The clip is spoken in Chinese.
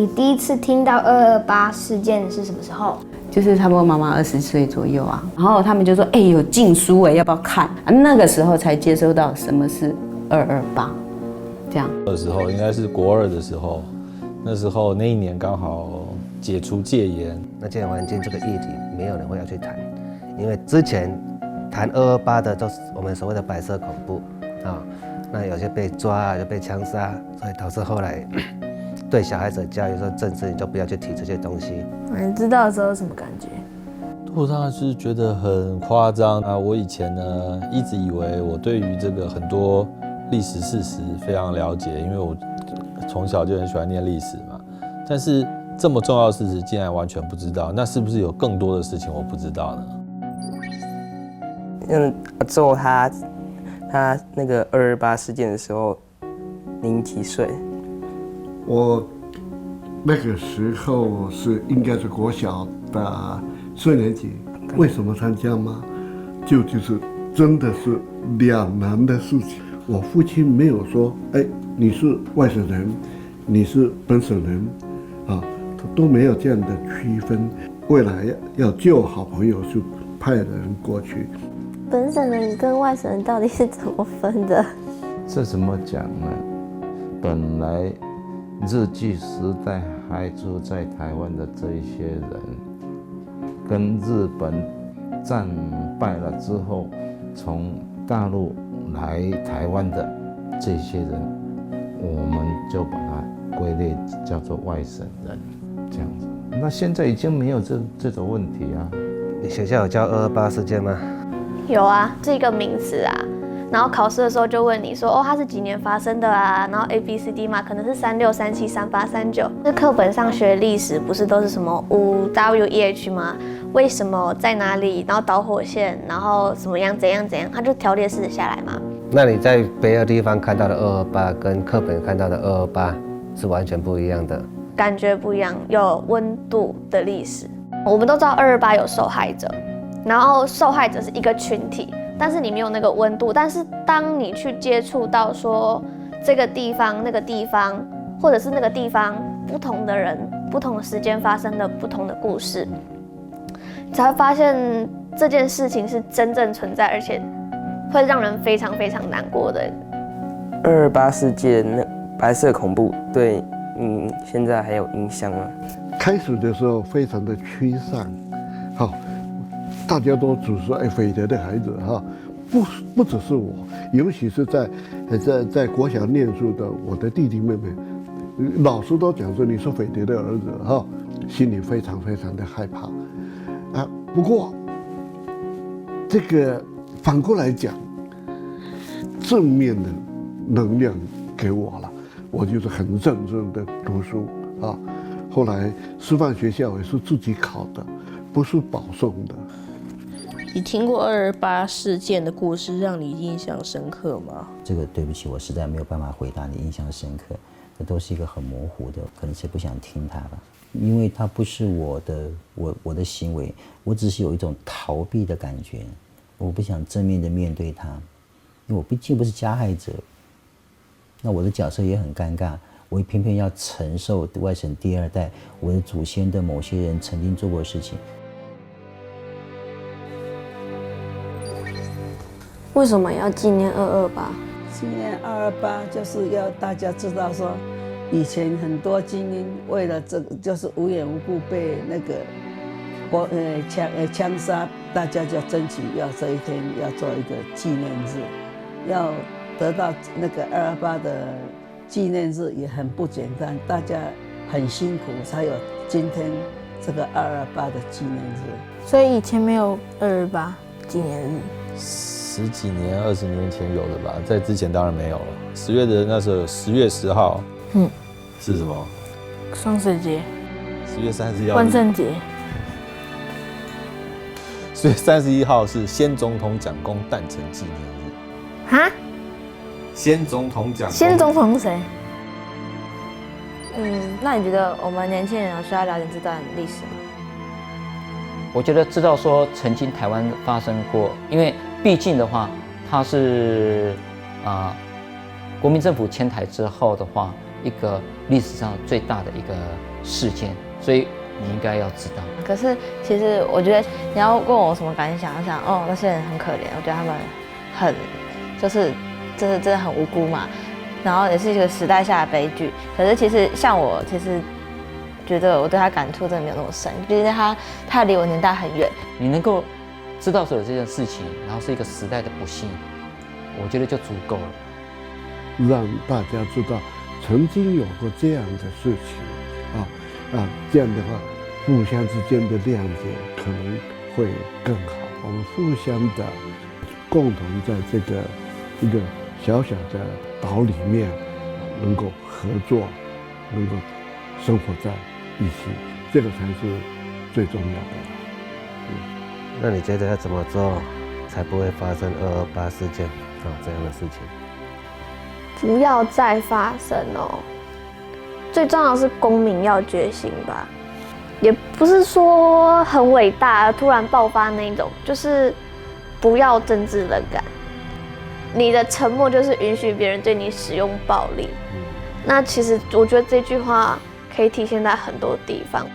你第一次听到228事件是什么时候？就是差不多妈妈20岁左右啊，然后他们就说，有禁书要不要看？那个时候才接收到什么是228，这样。的时候应该是国2的时候，那时候那一年刚好解除戒严。那戒严环境这个议题，没有人会要去谈，因为之前谈228的都是我们所谓的白色恐怖啊，那有些被抓就被枪杀，所以导致后来对小孩子的教育说政治你就不要去提这些东西。你知道的时候有什么感觉？我当然是觉得很夸张啊！我以前呢一直以为我对于这个很多历史事实非常了解，因为我从小就很喜欢念历史嘛。但是这么重要的事实竟然完全不知道，那是不是有更多的事情我不知道呢？之后他那个228事件的时候，您几岁？我那个时候应该是国小的4年级。为什么参加吗？就是真的是两难的事情。我父亲没有说，你是外省人，你是本省人，啊，他都没有这样的区分。未来要救好朋友，就派人过去。本省人跟外省人到底是怎么分的？这怎么讲呢？本来日据时代还住在台湾的这一些人，跟日本战败了之后，从大陆来台湾的这些人，我们就把它归类叫做外省人，这样子。那现在已经没有这种问题啊。你学校有教228事件吗？有啊，是一个名词啊。然后考试的时候就问你说，它是几年发生的啊？然后 A B C D 嘛，可能是36、37、38、39。那课本上学历史不是都是什么5WEH 吗？为什么在哪里？然后导火线，然后怎么样怎样怎样，它就条列式的下来嘛。那你在别的地方看到的228跟课本看到的228是完全不一样的，感觉不一样，有温度的历史。我们都知道228有受害者，然后受害者是一个群体。但是你没有那个温度，但是当你去接触到说这个地方、那个地方，或者是那个地方不同的人、不同的时间发生的不同的故事，才会发现这件事情是真正存在，而且会让人非常非常难过的。228事件那白色恐怖对现在还有影响吗？开始的时候非常的沮丧，好。大家都只是匪谍的孩子哈，不只是我，尤其是在国小念书的我的弟弟妹妹，老师都讲说你是匪谍的儿子哈，心里非常非常的害怕啊。不过这个反过来讲，正面的能量给我了，我就是很认真的读书啊。后来师范学校也是自己考的，不是保送的。你听过228事件的故事，让你印象深刻吗？这个对不起，我实在没有办法回答你印象深刻，这都是一个很模糊的，可能是不想听它吧，因为它不是我的行为，我只是有一种逃避的感觉，我不想正面的面对它，因为我毕竟不是加害者，那我的角色也很尴尬，我偏偏要承受外省第2代我的祖先的某些人曾经做过的事情。为什么要纪念228？纪念228就是要大家知道说，以前很多精英为了这个就是无缘无故被那个枪杀，大家就争取要这一天要做一个纪念日，要得到那个228的纪念日也很不简单，大家很辛苦才有今天这个228的纪念日。所以以前没有228纪念日。10几年、20年前有的吧，在之前当然没有了。10月的那时候有10月10号，是什么？双十节。10月31号。万圣节。10月31号是先总统蒋公诞辰纪念日。哈？先总统蒋公。先总统是谁？那你觉得我们年轻人有需要了解这段历史吗？我觉得知道说曾经台湾发生过，因为毕竟的话，它是国民政府迁台之后的话，一个历史上最大的一个事件，所以你应该要知道。可是其实我觉得你要问我什么感想，我想哦那些人很可怜，我觉得他们很就是真的很无辜嘛，然后也是一个时代下的悲剧。可是其实像我其实觉得我对他感触真的没有那么深，毕竟他离我年代很远。你能够知道所有这件事情，然后是一个时代的不幸，我觉得就足够了。让大家知道曾经有过这样的事情，这样的话，互相之间的谅解可能会更好。我们互相的共同在这个一个小小的岛里面，能够合作，能够生活在一起，这个才是最重要的。那你觉得要怎么做才不会发生228事件这样的事情？不要再发生哦。最重要的是公民要觉醒吧，也不是说很伟大突然爆发那种，就是不要政治冷感。你的沉默就是允许别人对你使用暴力。那其实我觉得这句话可以体现在很多地方。